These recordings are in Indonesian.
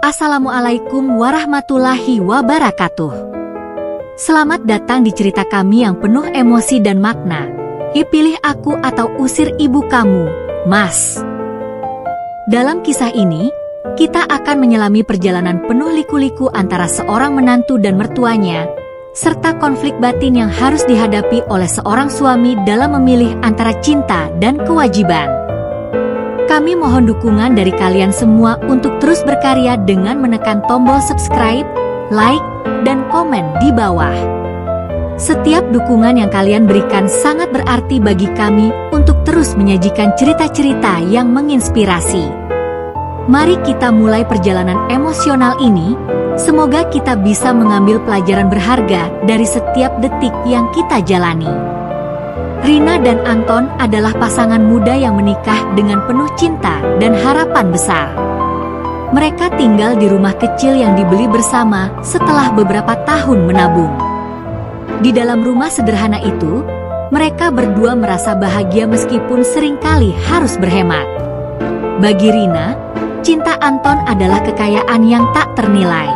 Assalamualaikum warahmatullahi wabarakatuh. Selamat datang di cerita kami yang penuh emosi dan makna. Pilih aku atau usir ibu kamu, Mas. Dalam kisah ini, kita akan menyelami perjalanan penuh liku-liku antara seorang menantu dan mertuanya, serta konflik batin yang harus dihadapi oleh seorang suami dalam memilih antara cinta dan kewajiban. Kami mohon dukungan dari kalian semua untuk terus berkarya dengan menekan tombol subscribe, like, dan komen di bawah. Setiap dukungan yang kalian berikan sangat berarti bagi kami untuk terus menyajikan cerita-cerita yang menginspirasi. Mari kita mulai perjalanan emosional ini. Semoga kita bisa mengambil pelajaran berharga dari setiap detik yang kita jalani. Rina dan Anton adalah pasangan muda yang menikah dengan penuh cinta dan harapan besar. Mereka tinggal di rumah kecil yang dibeli bersama setelah beberapa tahun menabung. Di dalam rumah sederhana itu, mereka berdua merasa bahagia meskipun seringkali harus berhemat. Bagi Rina, cinta Anton adalah kekayaan yang tak ternilai.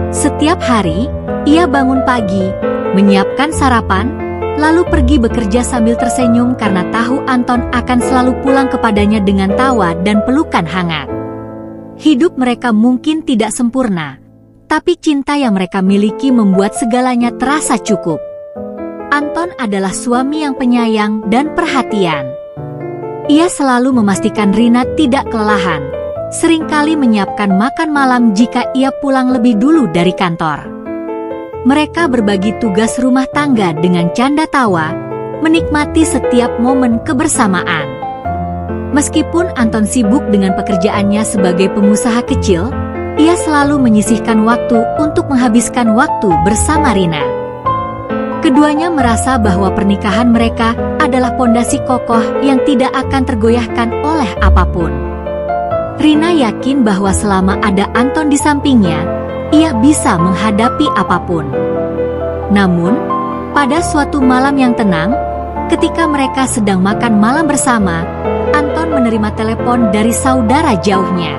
Setiap hari, ia bangun pagi, menyiapkan sarapan, lalu pergi bekerja sambil tersenyum karena tahu Anton akan selalu pulang kepadanya dengan tawa dan pelukan hangat. Hidup mereka mungkin tidak sempurna, tapi cinta yang mereka miliki membuat segalanya terasa cukup. Anton adalah suami yang penyayang dan perhatian. Ia selalu memastikan Rina tidak kelelahan, seringkali menyiapkan makan malam jika ia pulang lebih dulu dari kantor. Mereka berbagi tugas rumah tangga dengan canda tawa, menikmati setiap momen kebersamaan. Meskipun Anton sibuk dengan pekerjaannya sebagai pengusaha kecil, ia selalu menyisihkan waktu untuk menghabiskan waktu bersama Rina. Keduanya merasa bahwa pernikahan mereka adalah pondasi kokoh yang tidak akan tergoyahkan oleh apapun. Rina yakin bahwa selama ada Anton di sampingnya, ia bisa menghadapi apapun. Namun, pada suatu malam yang tenang, ketika mereka sedang makan malam bersama, Anton menerima telepon dari saudara jauhnya.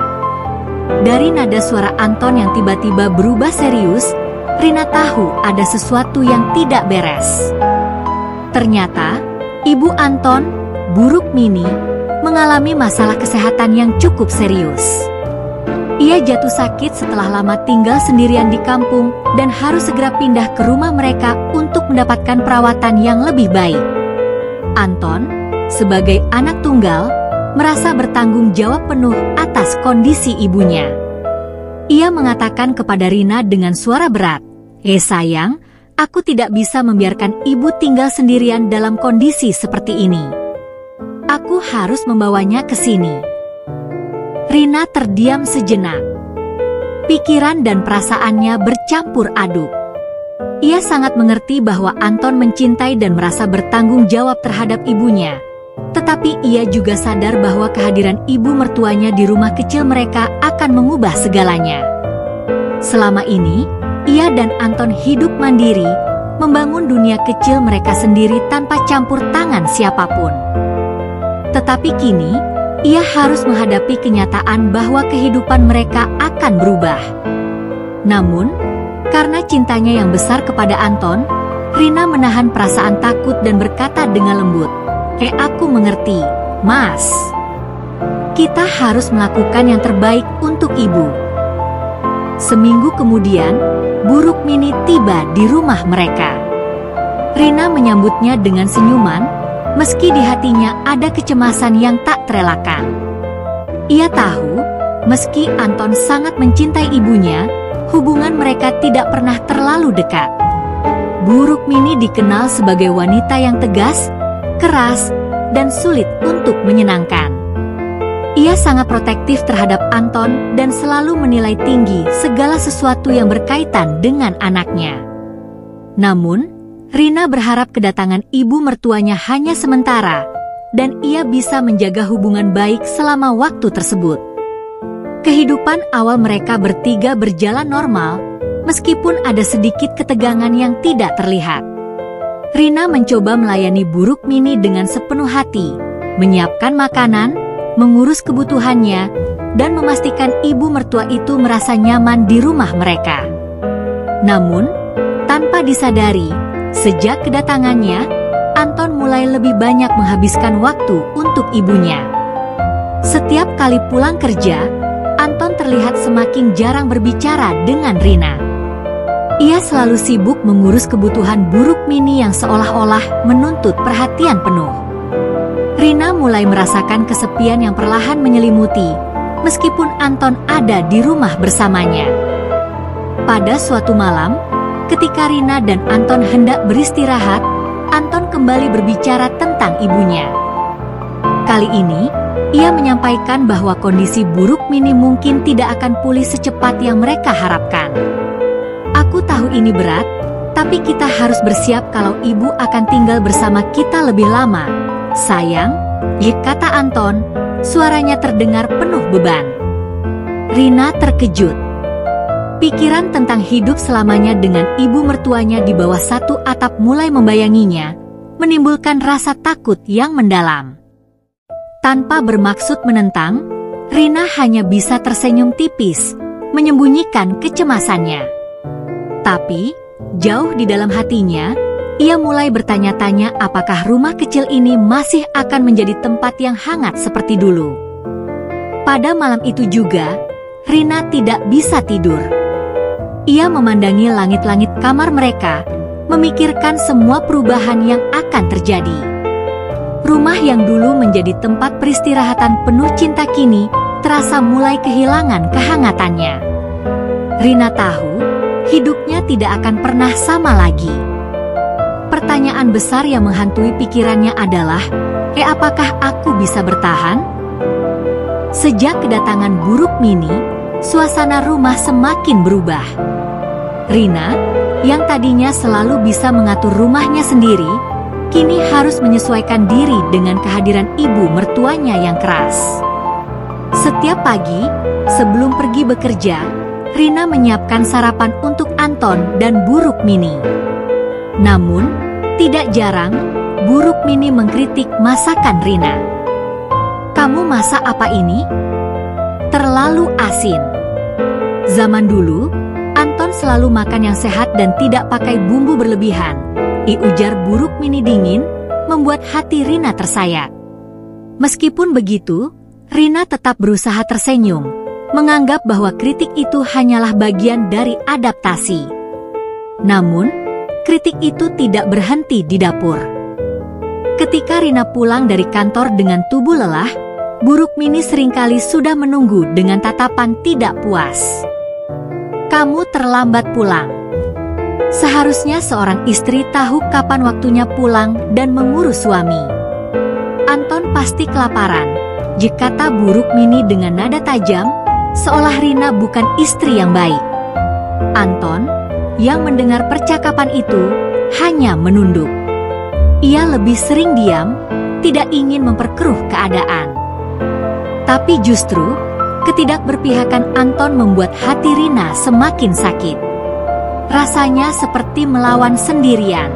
Dari nada suara Anton yang tiba-tiba berubah serius, Rina tahu ada sesuatu yang tidak beres. Ternyata, ibu Anton, Bu Rukmini, mengalami masalah kesehatan yang cukup serius. Ia jatuh sakit setelah lama tinggal sendirian di kampung dan harus segera pindah ke rumah mereka untuk mendapatkan perawatan yang lebih baik. Anton, sebagai anak tunggal, merasa bertanggung jawab penuh atas kondisi ibunya. Ia mengatakan kepada Rina dengan suara berat, sayang, aku tidak bisa membiarkan ibu tinggal sendirian dalam kondisi seperti ini. Aku harus membawanya ke sini." Rina terdiam sejenak. Pikiran dan perasaannya bercampur aduk. Ia sangat mengerti bahwa Anton mencintai dan merasa bertanggung jawab terhadap ibunya. Tetapi ia juga sadar bahwa kehadiran ibu mertuanya di rumah kecil mereka akan mengubah segalanya. Selama ini, ia dan Anton hidup mandiri, membangun dunia kecil mereka sendiri tanpa campur tangan siapapun. Tetapi kini, ia harus menghadapi kenyataan bahwa kehidupan mereka akan berubah. Namun, karena cintanya yang besar kepada Anton, Rina menahan perasaan takut dan berkata dengan lembut, aku mengerti, Mas. Kita harus melakukan yang terbaik untuk ibu." Seminggu kemudian, Bu Rukmini tiba di rumah mereka. Rina menyambutnya dengan senyuman, meski di hatinya ada kecemasan yang tak terelakkan. Ia tahu, meski Anton sangat mencintai ibunya, hubungan mereka tidak pernah terlalu dekat. Bu Rukmini dikenal sebagai wanita yang tegas, keras, dan sulit untuk menyenangkan. Ia sangat protektif terhadap Anton dan selalu menilai tinggi segala sesuatu yang berkaitan dengan anaknya. Namun, Rina berharap kedatangan ibu mertuanya hanya sementara, dan ia bisa menjaga hubungan baik selama waktu tersebut. Kehidupan awal mereka bertiga berjalan normal, meskipun ada sedikit ketegangan yang tidak terlihat. Rina mencoba melayani Bu Rukmini dengan sepenuh hati, menyiapkan makanan, mengurus kebutuhannya, dan memastikan ibu mertua itu merasa nyaman di rumah mereka. Namun, tanpa disadari, sejak kedatangannya, Anton mulai lebih banyak menghabiskan waktu untuk ibunya. Setiap kali pulang kerja, Anton terlihat semakin jarang berbicara dengan Rina. Ia selalu sibuk mengurus kebutuhan buruk Mini yang seolah-olah menuntut perhatian penuh. Rina mulai merasakan kesepian yang perlahan menyelimuti, meskipun Anton ada di rumah bersamanya. Pada suatu malam, ketika Rina dan Anton hendak beristirahat, Anton kembali berbicara tentang ibunya. Kali ini, ia menyampaikan bahwa kondisi buruk Mini mungkin tidak akan pulih secepat yang mereka harapkan. Aku tahu ini berat, tapi kita harus bersiap kalau ibu akan tinggal bersama kita lebih lama. Sayang, kata Anton, suaranya terdengar penuh beban. Rina terkejut. Pikiran tentang hidup selamanya dengan ibu mertuanya di bawah satu atap mulai membayanginya, menimbulkan rasa takut yang mendalam. Tanpa bermaksud menentang, Rina hanya bisa tersenyum tipis, menyembunyikan kecemasannya. Tapi, jauh di dalam hatinya, ia mulai bertanya-tanya apakah rumah kecil ini masih akan menjadi tempat yang hangat seperti dulu. Pada malam itu juga, Rina tidak bisa tidur. Ia memandangi langit-langit kamar mereka, memikirkan semua perubahan yang akan terjadi. Rumah yang dulu menjadi tempat peristirahatan penuh cinta kini terasa mulai kehilangan kehangatannya. Rina tahu, hidupnya tidak akan pernah sama lagi. Pertanyaan besar yang menghantui pikirannya adalah, apakah aku bisa bertahan? Sejak kedatangan buruk Mini, suasana rumah semakin berubah. Rina, yang tadinya selalu bisa mengatur rumahnya sendiri, kini harus menyesuaikan diri dengan kehadiran ibu mertuanya yang keras. Setiap pagi, sebelum pergi bekerja, Rina menyiapkan sarapan untuk Anton dan buruk Mini. Namun, tidak jarang, buruk Mini mengkritik masakan Rina. "Kamu masak apa ini? Terlalu asin." Zaman dulu, Anton selalu makan yang sehat dan tidak pakai bumbu berlebihan. Ujar buruk Mini dingin, membuat hati Rina tersayat. Meskipun begitu, Rina tetap berusaha tersenyum, menganggap bahwa kritik itu hanyalah bagian dari adaptasi. Namun, kritik itu tidak berhenti di dapur. Ketika Rina pulang dari kantor dengan tubuh lelah, buruk Mini seringkali sudah menunggu dengan tatapan tidak puas. "Kamu terlambat pulang. Seharusnya seorang istri tahu kapan waktunya pulang dan mengurus suami." "Anton pasti kelaparan," kata buruk Mini dengan nada tajam, seolah Rina bukan istri yang baik. Anton, yang mendengar percakapan itu, hanya menunduk. Ia lebih sering diam, tidak ingin memperkeruh keadaan. Tapi justru, ketidakberpihakan Anton membuat hati Rina semakin sakit. Rasanya seperti melawan sendirian.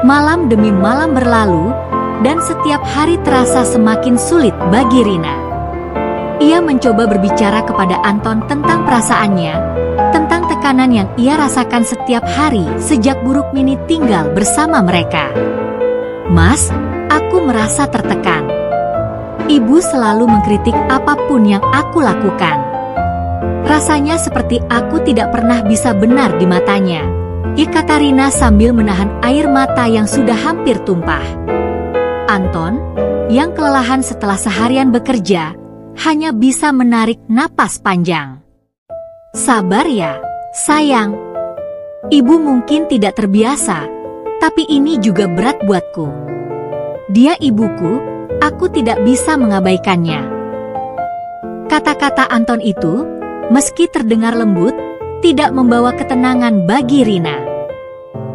Malam demi malam berlalu, dan setiap hari terasa semakin sulit bagi Rina. Ia mencoba berbicara kepada Anton tentang perasaannya, tentang tekanan yang ia rasakan setiap hari sejak buruk Mini tinggal bersama mereka. "Mas, aku merasa tertekan. Ibu selalu mengkritik apapun yang aku lakukan. Rasanya seperti aku tidak pernah bisa benar di matanya," kata Rina sambil menahan air mata yang sudah hampir tumpah. Anton, yang kelelahan setelah seharian bekerja, hanya bisa menarik napas panjang. "Sabar ya, sayang. Ibu mungkin tidak terbiasa, tapi ini juga berat buatku. Dia ibuku, aku tidak bisa mengabaikannya." Kata-kata Anton itu, meski terdengar lembut, tidak membawa ketenangan bagi Rina.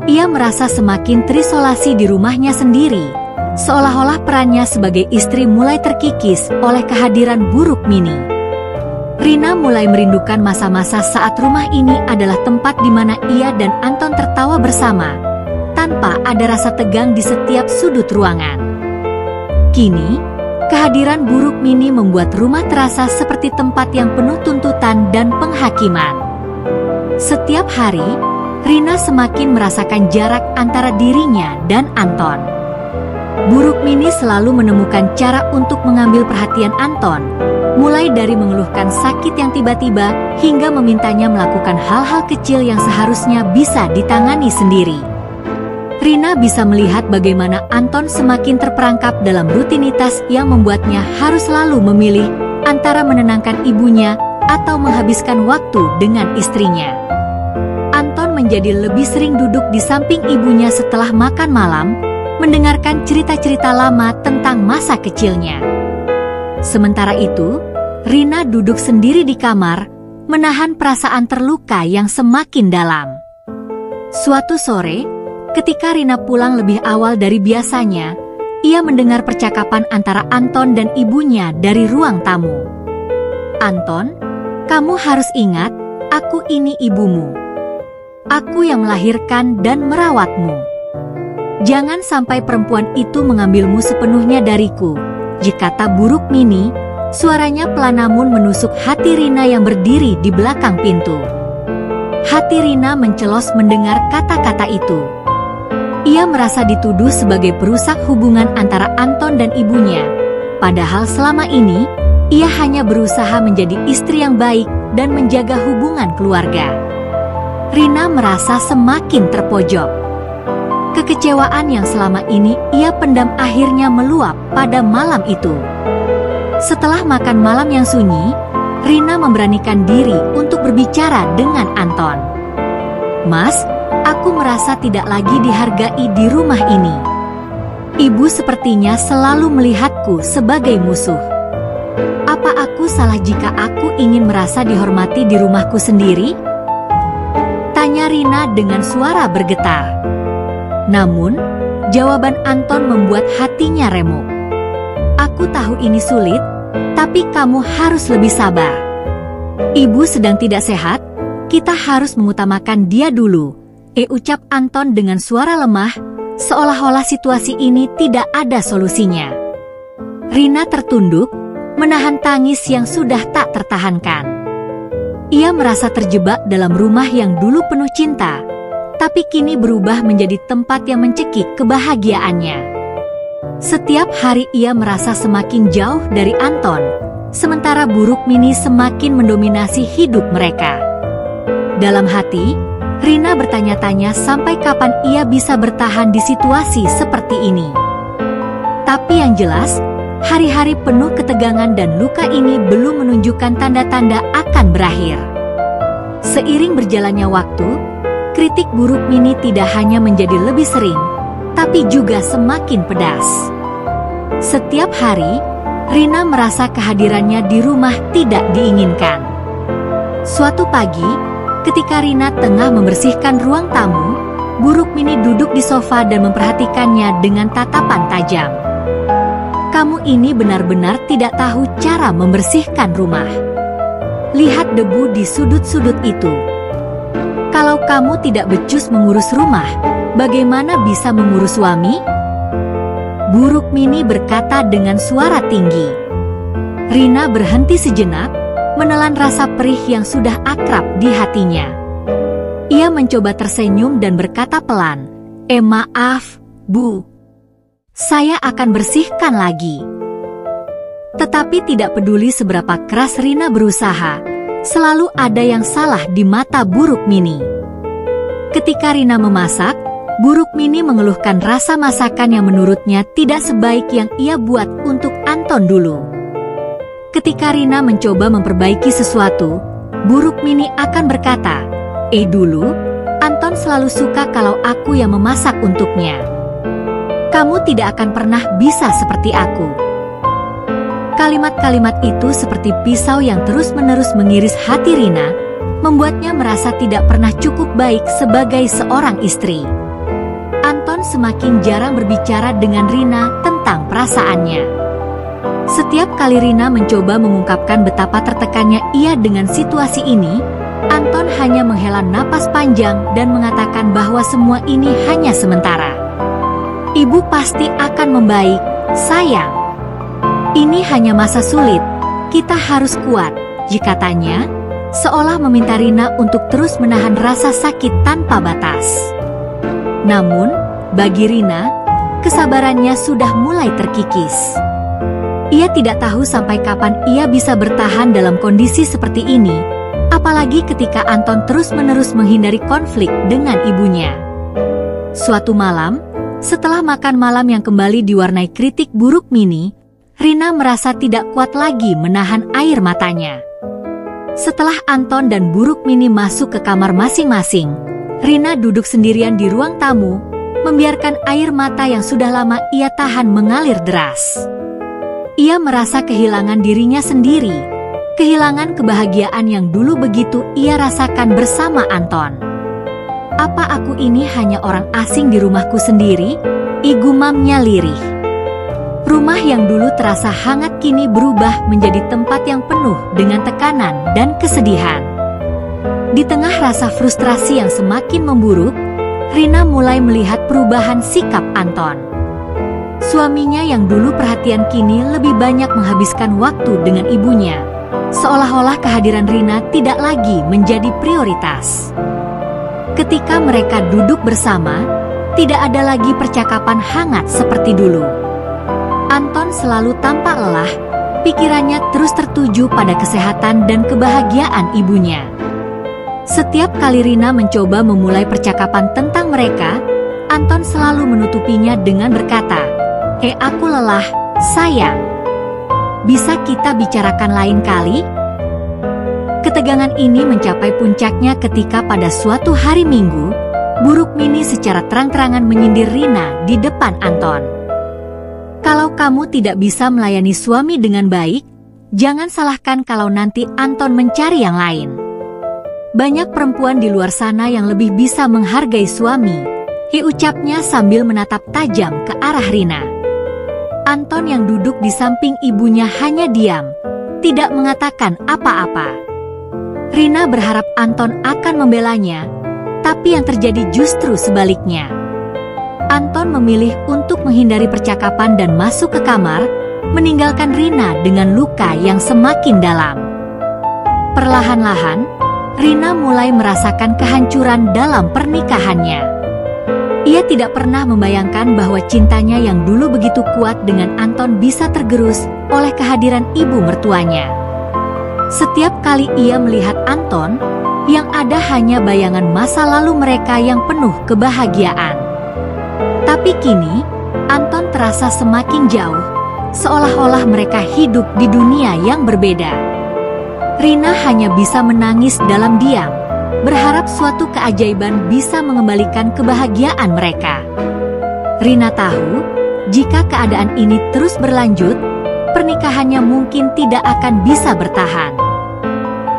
Ia merasa semakin terisolasi di rumahnya sendiri, seolah-olah perannya sebagai istri mulai terkikis oleh kehadiran buruk Mini. Rina mulai merindukan masa-masa saat rumah ini adalah tempat di mana ia dan Anton tertawa bersama, tanpa ada rasa tegang di setiap sudut ruangan. Kini, Kehadiran buruk mini membuat rumah terasa seperti tempat yang penuh tuntutan dan penghakiman. Setiap hari, Rina semakin merasakan jarak antara dirinya dan Anton. Buruk mini selalu menemukan cara untuk mengambil perhatian Anton, mulai dari mengeluhkan sakit yang tiba-tiba hingga memintanya melakukan hal-hal kecil yang seharusnya bisa ditangani sendiri. Rina bisa melihat bagaimana Anton semakin terperangkap dalam rutinitas yang membuatnya harus selalu memilih antara menenangkan ibunya atau menghabiskan waktu dengan istrinya. Anton menjadi lebih sering duduk di samping ibunya setelah makan malam, mendengarkan cerita-cerita lama tentang masa kecilnya. Sementara itu, Rina duduk sendiri di kamar, menahan perasaan terluka yang semakin dalam. Suatu sore, ketika Rina pulang lebih awal dari biasanya, ia mendengar percakapan antara Anton dan ibunya dari ruang tamu. "Anton, kamu harus ingat, aku ini ibumu. Aku yang melahirkan dan merawatmu. Jangan sampai perempuan itu mengambilmu sepenuhnya dariku," kata buruk mini, suaranya pelan namun menusuk hati Rina yang berdiri di belakang pintu. Hati Rina mencelos mendengar kata-kata itu. Ia merasa dituduh sebagai perusak hubungan antara Anton dan ibunya, padahal selama ini, ia hanya berusaha menjadi istri yang baik dan menjaga hubungan keluarga. Rina merasa semakin terpojok. Kekecewaan yang selama ini ia pendam akhirnya meluap pada malam itu. Setelah makan malam yang sunyi, Rina memberanikan diri untuk berbicara dengan Anton. "Mas, aku merasa tidak lagi dihargai di rumah ini. Ibu sepertinya selalu melihatku sebagai musuh. Apa aku salah jika aku ingin merasa dihormati di rumahku sendiri?" Tanya Rina dengan suara bergetar. Namun, jawaban Anton membuat hatinya remuk. "Aku tahu ini sulit, tapi kamu harus lebih sabar. Ibu sedang tidak sehat, kita harus mengutamakan dia dulu," ucap Anton dengan suara lemah, seolah-olah situasi ini tidak ada solusinya. Rina tertunduk, menahan tangis yang sudah tak tertahankan. Ia merasa terjebak dalam rumah yang dulu penuh cinta, tapi kini berubah menjadi tempat yang mencekik kebahagiaannya. Setiap hari ia merasa semakin jauh dari Anton, sementara buruk mini semakin mendominasi hidup mereka. Dalam hati, Rina bertanya-tanya sampai kapan ia bisa bertahan di situasi seperti ini. Tapi yang jelas, hari-hari penuh ketegangan dan luka ini belum menunjukkan tanda-tanda akan berakhir. Seiring berjalannya waktu, kritik buruk mini tidak hanya menjadi lebih sering, tapi juga semakin pedas. Setiap hari, Rina merasa kehadirannya di rumah tidak diinginkan. Suatu pagi, ketika Rina tengah membersihkan ruang tamu, buruk mini duduk di sofa dan memperhatikannya dengan tatapan tajam. "Kamu ini benar-benar tidak tahu cara membersihkan rumah. Lihat debu di sudut-sudut itu. Kalau kamu tidak becus mengurus rumah, bagaimana bisa mengurus suami?" Buruk mini berkata dengan suara tinggi. Rina berhenti sejenak, menelan rasa perih yang sudah akrab di hatinya. Ia mencoba tersenyum dan berkata pelan, "Maaf, Bu. Saya akan bersihkan lagi." Tetapi tidak peduli seberapa keras Rina berusaha, selalu ada yang salah di mata buruk mini. Ketika Rina memasak, buruk mini mengeluhkan rasa masakan yang menurutnya tidak sebaik yang ia buat untuk Anton dulu. Ketika Rina mencoba memperbaiki sesuatu, buruk mini akan berkata, Dulu, Anton selalu suka kalau aku yang memasak untuknya. Kamu tidak akan pernah bisa seperti aku." Kalimat-kalimat itu seperti pisau yang terus-menerus mengiris hati Rina, membuatnya merasa tidak pernah cukup baik sebagai seorang istri. Anton semakin jarang berbicara dengan Rina tentang perasaannya. Setiap kali Rina mencoba mengungkapkan betapa tertekannya ia dengan situasi ini, Anton hanya menghela napas panjang dan mengatakan bahwa semua ini hanya sementara. "Ibu pasti akan membaik, sayang." Ini hanya masa sulit, kita harus kuat, katanya, seolah meminta Rina untuk terus menahan rasa sakit tanpa batas. Namun, bagi Rina, kesabarannya sudah mulai terkikis. Ia tidak tahu sampai kapan ia bisa bertahan dalam kondisi seperti ini, apalagi ketika Anton terus-menerus menghindari konflik dengan ibunya. Suatu malam, setelah makan malam yang kembali diwarnai kritik buruk Mini, Rina merasa tidak kuat lagi menahan air matanya. Setelah Anton dan buruk Mini masuk ke kamar masing-masing, Rina duduk sendirian di ruang tamu, membiarkan air mata yang sudah lama ia tahan mengalir deras. Ia merasa kehilangan dirinya sendiri, kehilangan kebahagiaan yang dulu begitu ia rasakan bersama Anton. Apa aku ini hanya orang asing di rumahku sendiri? Igumamnya lirih. Rumah yang dulu terasa hangat kini berubah menjadi tempat yang penuh dengan tekanan dan kesedihan. Di tengah rasa frustrasi yang semakin memburuk, Rina mulai melihat perubahan sikap Anton. Suaminya yang dulu perhatian kini lebih banyak menghabiskan waktu dengan ibunya, seolah-olah kehadiran Rina tidak lagi menjadi prioritas. Ketika mereka duduk bersama, tidak ada lagi percakapan hangat seperti dulu. Anton selalu tampak lelah, pikirannya terus tertuju pada kesehatan dan kebahagiaan ibunya. Setiap kali Rina mencoba memulai percakapan tentang mereka, Anton selalu menutupinya dengan berkata, aku lelah, sayang. Bisa kita bicarakan lain kali?" Ketegangan ini mencapai puncaknya ketika pada suatu hari Minggu, buruk Mini secara terang-terangan menyindir Rina di depan Anton. "Kalau kamu tidak bisa melayani suami dengan baik, jangan salahkan kalau nanti Anton mencari yang lain. Banyak perempuan di luar sana yang lebih bisa menghargai suami," ucapnya sambil menatap tajam ke arah Rina. Anton yang duduk di samping ibunya hanya diam, tidak mengatakan apa-apa. Rina berharap Anton akan membelanya, tapi yang terjadi justru sebaliknya. Anton memilih untuk menghindari percakapan dan masuk ke kamar, meninggalkan Rina dengan luka yang semakin dalam. Perlahan-lahan, Rina mulai merasakan kehancuran dalam pernikahannya. Ia tidak pernah membayangkan bahwa cintanya yang dulu begitu kuat dengan Anton bisa tergerus oleh kehadiran ibu mertuanya. Setiap kali ia melihat Anton, yang ada hanya bayangan masa lalu mereka yang penuh kebahagiaan. Tapi kini, Anton terasa semakin jauh, seolah-olah mereka hidup di dunia yang berbeda. Rina hanya bisa menangis dalam diam, berharap suatu keajaiban bisa mengembalikan kebahagiaan mereka. Rina tahu, jika keadaan ini terus berlanjut, pernikahannya mungkin tidak akan bisa bertahan.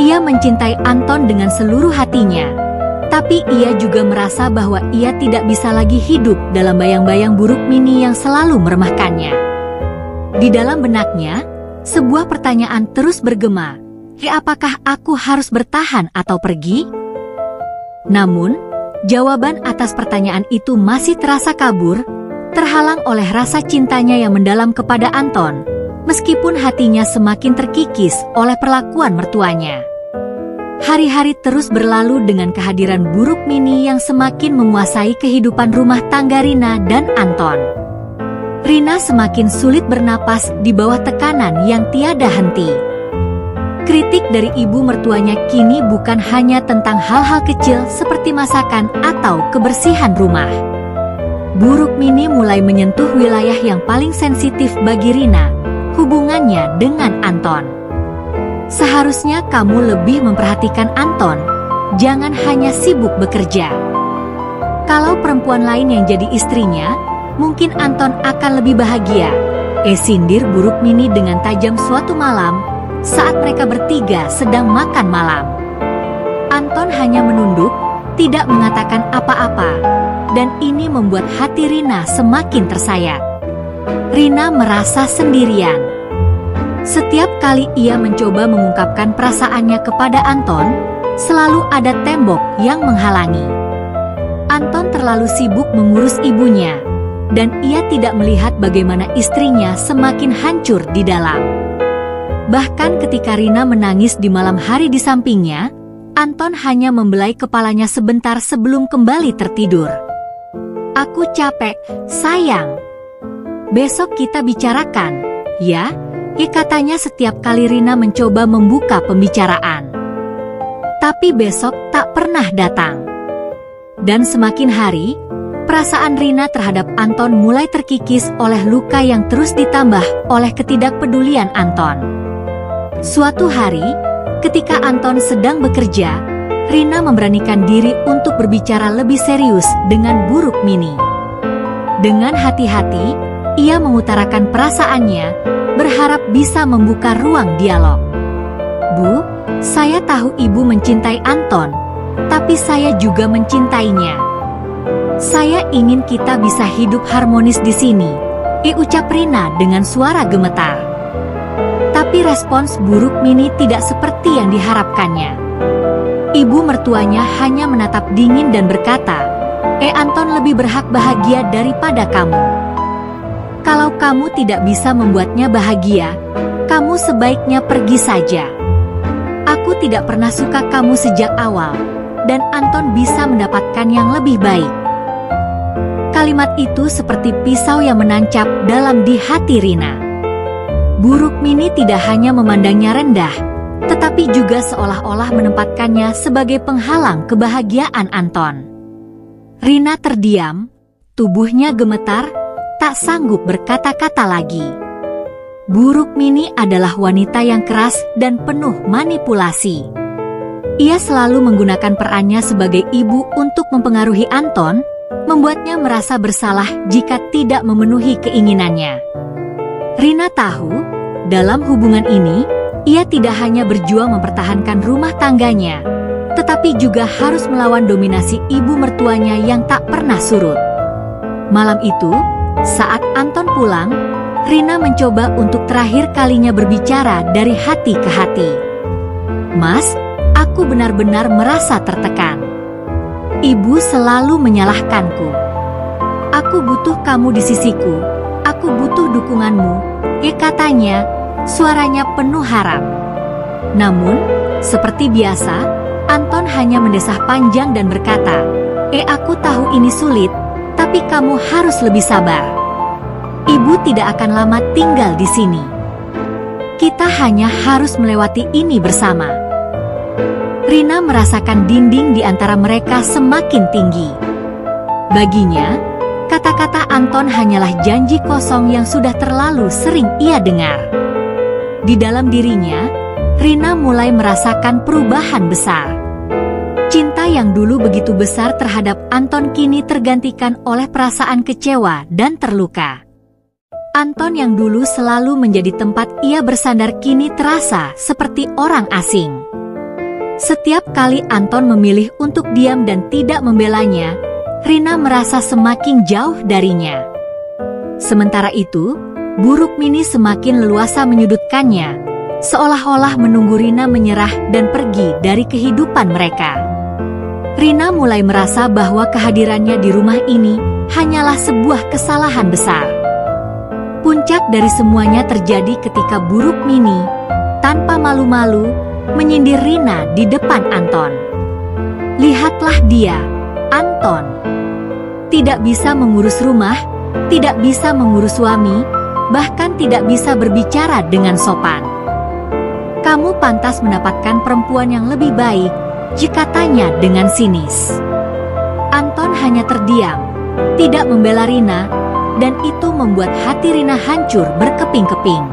Ia mencintai Anton dengan seluruh hatinya, tapi ia juga merasa bahwa ia tidak bisa lagi hidup dalam bayang-bayang buruk Mini yang selalu meremehkannya. Di dalam benaknya, sebuah pertanyaan terus bergema, apakah aku harus bertahan atau pergi? Namun, jawaban atas pertanyaan itu masih terasa kabur, terhalang oleh rasa cintanya yang mendalam kepada Anton, meskipun hatinya semakin terkikis oleh perlakuan mertuanya. Hari-hari terus berlalu dengan kehadiran buruk Mini yang semakin menguasai kehidupan rumah tangga Rina dan Anton. Rina semakin sulit bernapas di bawah tekanan yang tiada henti. Kritik dari ibu mertuanya kini bukan hanya tentang hal-hal kecil seperti masakan atau kebersihan rumah. Buruk Mini mulai menyentuh wilayah yang paling sensitif bagi Rina, hubungannya dengan Anton. "Seharusnya kamu lebih memperhatikan Anton, jangan hanya sibuk bekerja. Kalau perempuan lain yang jadi istrinya, mungkin Anton akan lebih bahagia," sindir buruk Mini dengan tajam suatu malam, saat mereka bertiga sedang makan malam. Anton hanya menunduk, tidak mengatakan apa-apa, dan ini membuat hati Rina semakin tersayat. Rina merasa sendirian. Setiap kali ia mencoba mengungkapkan perasaannya kepada Anton, selalu ada tembok yang menghalangi. Anton terlalu sibuk mengurus ibunya, dan ia tidak melihat bagaimana istrinya semakin hancur di dalam. Bahkan ketika Rina menangis di malam hari di sampingnya, Anton hanya membelai kepalanya sebentar sebelum kembali tertidur. "Aku capek, sayang. Besok kita bicarakan, ya?" Katanya setiap kali Rina mencoba membuka pembicaraan. Tapi besok tak pernah datang. Dan semakin hari, perasaan Rina terhadap Anton mulai terkikis oleh luka yang terus ditambah oleh ketidakpedulian Anton. Suatu hari, ketika Anton sedang bekerja, Rina memberanikan diri untuk berbicara lebih serius dengan Bu Rukmini. Dengan hati-hati, ia mengutarakan perasaannya, berharap bisa membuka ruang dialog. "Bu, saya tahu Ibu mencintai Anton, tapi saya juga mencintainya. Saya ingin kita bisa hidup harmonis di sini," ucap Rina dengan suara gemetar. Tapi respons Bu Rukmini tidak seperti yang diharapkannya. Ibu mertuanya hanya menatap dingin dan berkata, "Anton lebih berhak bahagia daripada kamu. Kalau kamu tidak bisa membuatnya bahagia, kamu sebaiknya pergi saja. Aku tidak pernah suka kamu sejak awal, dan Anton bisa mendapatkan yang lebih baik." Kalimat itu seperti pisau yang menancap dalam di hati Rina. Bu Rukmini tidak hanya memandangnya rendah, tetapi juga seolah-olah menempatkannya sebagai penghalang kebahagiaan Anton. Rina terdiam, tubuhnya gemetar, tak sanggup berkata-kata lagi. Bu Rukmini adalah wanita yang keras dan penuh manipulasi. Ia selalu menggunakan perannya sebagai ibu untuk mempengaruhi Anton, membuatnya merasa bersalah jika tidak memenuhi keinginannya. Rina tahu, dalam hubungan ini, ia tidak hanya berjuang mempertahankan rumah tangganya, tetapi juga harus melawan dominasi ibu mertuanya yang tak pernah surut. Malam itu, saat Anton pulang, Rina mencoba untuk terakhir kalinya berbicara dari hati ke hati. "Mas, aku benar-benar merasa tertekan. Ibu selalu menyalahkanku. Aku butuh kamu di sisiku, aku butuh dukunganmu," katanya, suaranya penuh harap. Namun, seperti biasa, Anton hanya mendesah panjang dan berkata, Aku tahu ini sulit, tapi kamu harus lebih sabar. Ibu tidak akan lama tinggal di sini. Kita hanya harus melewati ini bersama." Rina merasakan dinding di antara mereka semakin tinggi. Baginya, kata-kata Anton hanyalah janji kosong yang sudah terlalu sering ia dengar. Di dalam dirinya, Rina mulai merasakan perubahan besar. Cinta yang dulu begitu besar terhadap Anton kini tergantikan oleh perasaan kecewa dan terluka. Anton yang dulu selalu menjadi tempat ia bersandar kini terasa seperti orang asing. Setiap kali Anton memilih untuk diam dan tidak membelanya, Rina merasa semakin jauh darinya. Sementara itu, Bu Rukmini semakin leluasa menyudutkannya, seolah-olah menunggu Rina menyerah dan pergi dari kehidupan mereka. Rina mulai merasa bahwa kehadirannya di rumah ini hanyalah sebuah kesalahan besar. Puncak dari semuanya terjadi ketika Bu Rukmini, tanpa malu-malu, menyindir Rina di depan Anton. "Lihatlah dia, Anton. Tidak bisa mengurus rumah, tidak bisa mengurus suami, bahkan tidak bisa berbicara dengan sopan. Kamu pantas mendapatkan perempuan yang lebih baik," katanya dengan sinis. Anton hanya terdiam, tidak membela Rina, dan itu membuat hati Rina hancur berkeping-keping.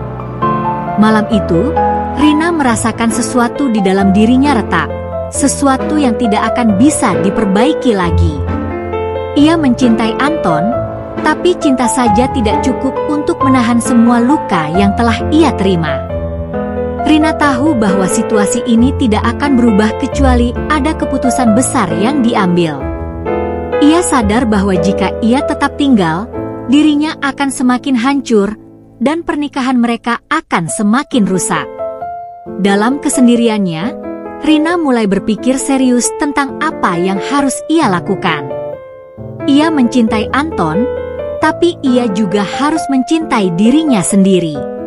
Malam itu, Rina merasakan sesuatu di dalam dirinya retak, sesuatu yang tidak akan bisa diperbaiki lagi. Ia mencintai Anton, tapi cinta saja tidak cukup untuk menahan semua luka yang telah ia terima. Rina tahu bahwa situasi ini tidak akan berubah kecuali ada keputusan besar yang diambil. Ia sadar bahwa jika ia tetap tinggal, dirinya akan semakin hancur, dan pernikahan mereka akan semakin rusak. Dalam kesendiriannya, Rina mulai berpikir serius tentang apa yang harus ia lakukan. Ia mencintai Anton, tapi ia juga harus mencintai dirinya sendiri.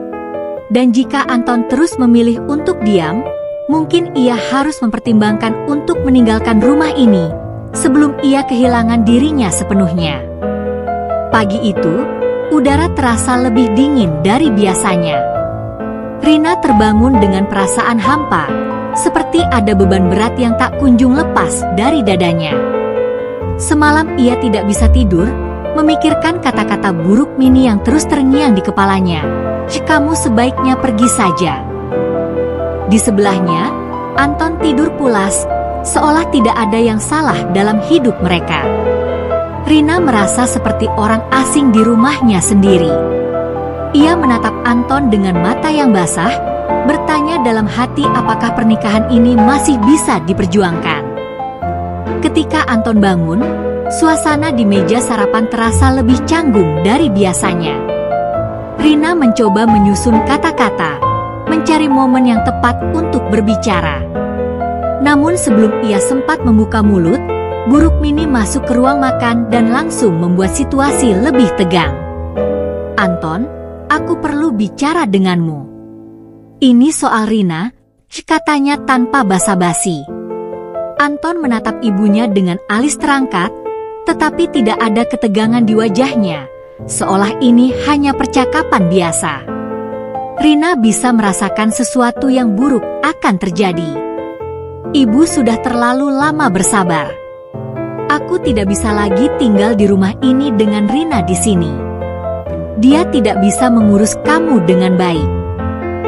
Dan jika Anton terus memilih untuk diam, mungkin ia harus mempertimbangkan untuk meninggalkan rumah ini sebelum ia kehilangan dirinya sepenuhnya. Pagi itu, udara terasa lebih dingin dari biasanya. Rina terbangun dengan perasaan hampa, seperti ada beban berat yang tak kunjung lepas dari dadanya. Semalam ia tidak bisa tidur, memikirkan kata-kata buruk Mini yang terus terngiang di kepalanya. Kamu sebaiknya pergi saja. Di sebelahnya, Anton tidur pulas, seolah tidak ada yang salah dalam hidup mereka. Rina merasa seperti orang asing di rumahnya sendiri. Ia menatap Anton dengan mata yang basah, bertanya dalam hati apakah pernikahan ini masih bisa diperjuangkan. Ketika Anton bangun, suasana di meja sarapan terasa lebih canggung dari biasanya. Rina mencoba menyusun kata-kata, mencari momen yang tepat untuk berbicara. Namun sebelum ia sempat membuka mulut, buruk Mini masuk ke ruang makan dan langsung membuat situasi lebih tegang. Anton, aku perlu bicara denganmu. Ini soal Rina, katanya tanpa basa-basi. Anton menatap ibunya dengan alis terangkat, tetapi tidak ada ketegangan di wajahnya, seolah ini hanya percakapan biasa. Rina bisa merasakan sesuatu yang buruk akan terjadi. Ibu sudah terlalu lama bersabar. Aku tidak bisa lagi tinggal di rumah ini dengan Rina di sini. Dia tidak bisa mengurus kamu dengan baik.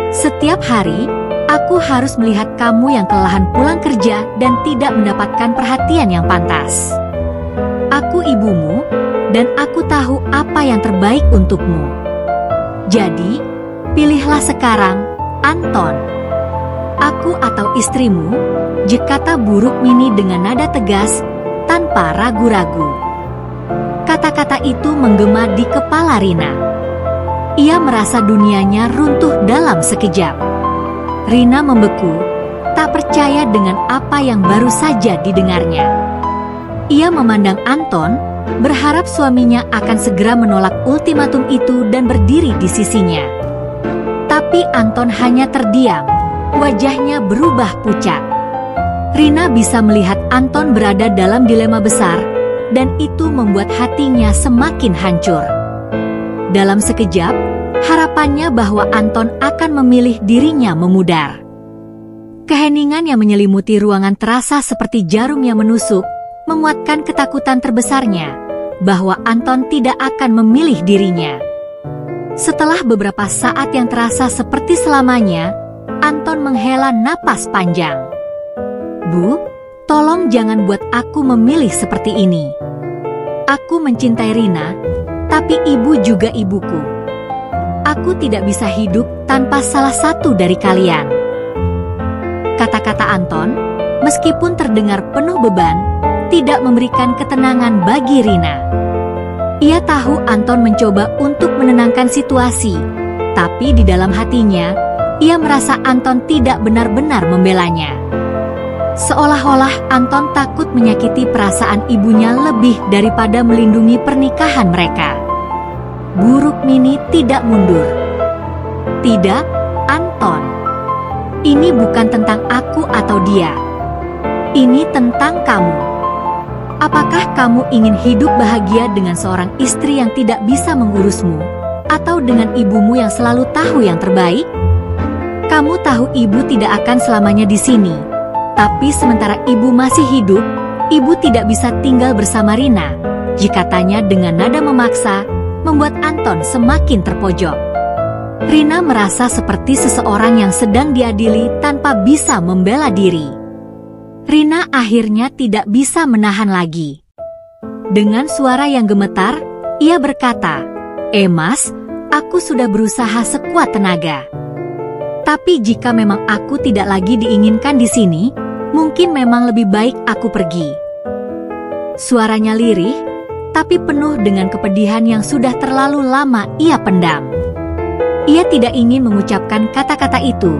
Setiap hari, aku harus melihat kamu yang kelelahan pulang kerja dan tidak mendapatkan perhatian yang pantas. Aku ibumu, dan aku tahu apa yang terbaik untukmu. Jadi, pilihlah sekarang, Anton. Aku atau istrimu, kata buruk Mini dengan nada tegas, tanpa ragu-ragu. Kata-kata itu menggema di kepala Rina. Ia merasa dunianya runtuh dalam sekejap. Rina membeku, tak percaya dengan apa yang baru saja didengarnya. Ia memandang Anton, berharap suaminya akan segera menolak ultimatum itu dan berdiri di sisinya. Tapi Anton hanya terdiam, wajahnya berubah pucat. Rina bisa melihat Anton berada dalam dilema besar, dan itu membuat hatinya semakin hancur. Dalam sekejap, harapannya bahwa Anton akan memilih dirinya memudar. Keheningan yang menyelimuti ruangan terasa seperti jarum yang menusuk, menguatkan ketakutan terbesarnya bahwa Anton tidak akan memilih dirinya. Setelah beberapa saat yang terasa seperti selamanya, Anton menghela napas panjang. Bu, tolong jangan buat aku memilih seperti ini. Aku mencintai Rina, tapi ibu juga ibuku. Aku tidak bisa hidup tanpa salah satu dari kalian. Kata-kata Anton, meskipun terdengar penuh beban, tidak memberikan ketenangan bagi Rina. Ia tahu Anton mencoba untuk menenangkan situasi, tapi di dalam hatinya, ia merasa Anton tidak benar-benar membelanya. Seolah-olah Anton takut menyakiti perasaan ibunya lebih daripada melindungi pernikahan mereka. Buruk Mini tidak mundur. Tidak, Anton. Ini bukan tentang aku atau dia. Ini tentang kamu. Apakah kamu ingin hidup bahagia dengan seorang istri yang tidak bisa mengurusmu, atau dengan ibumu yang selalu tahu yang terbaik? Kamu tahu ibu tidak akan selamanya di sini, tapi sementara ibu masih hidup, ibu tidak bisa tinggal bersama Rina, katanya dengan nada memaksa, membuat Anton semakin terpojok. Rina merasa seperti seseorang yang sedang diadili tanpa bisa membela diri. Rina akhirnya tidak bisa menahan lagi. Dengan suara yang gemetar, ia berkata, Mas, aku sudah berusaha sekuat tenaga. Tapi jika memang aku tidak lagi diinginkan di sini, mungkin memang lebih baik aku pergi. Suaranya lirih, tapi penuh dengan kepedihan yang sudah terlalu lama ia pendam. Ia tidak ingin mengucapkan kata-kata itu,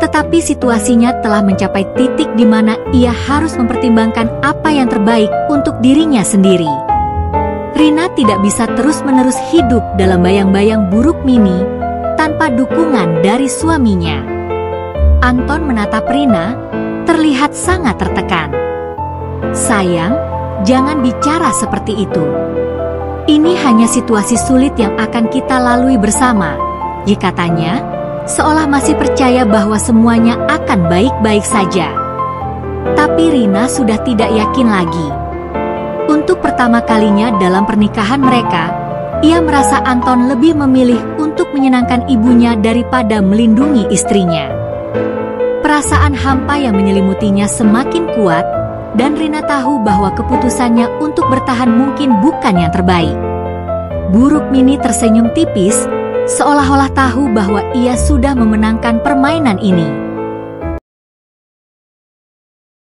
tetapi situasinya telah mencapai titik di mana ia harus mempertimbangkan apa yang terbaik untuk dirinya sendiri. Rina tidak bisa terus-menerus hidup dalam bayang-bayang buruk Mini tanpa dukungan dari suaminya. Anton menatap Rina, terlihat sangat tertekan. "Sayang, jangan bicara seperti itu. Ini hanya situasi sulit yang akan kita lalui bersama," katanya, seolah masih percaya bahwa semuanya akan baik-baik saja. Tapi Rina sudah tidak yakin lagi. Untuk pertama kalinya dalam pernikahan mereka, ia merasa Anton lebih memilih untuk menyenangkan ibunya daripada melindungi istrinya. Perasaan hampa yang menyelimutinya semakin kuat, dan Rina tahu bahwa keputusannya untuk bertahan mungkin bukan yang terbaik. Buruk Mini tersenyum tipis, seolah-olah tahu bahwa ia sudah memenangkan permainan ini.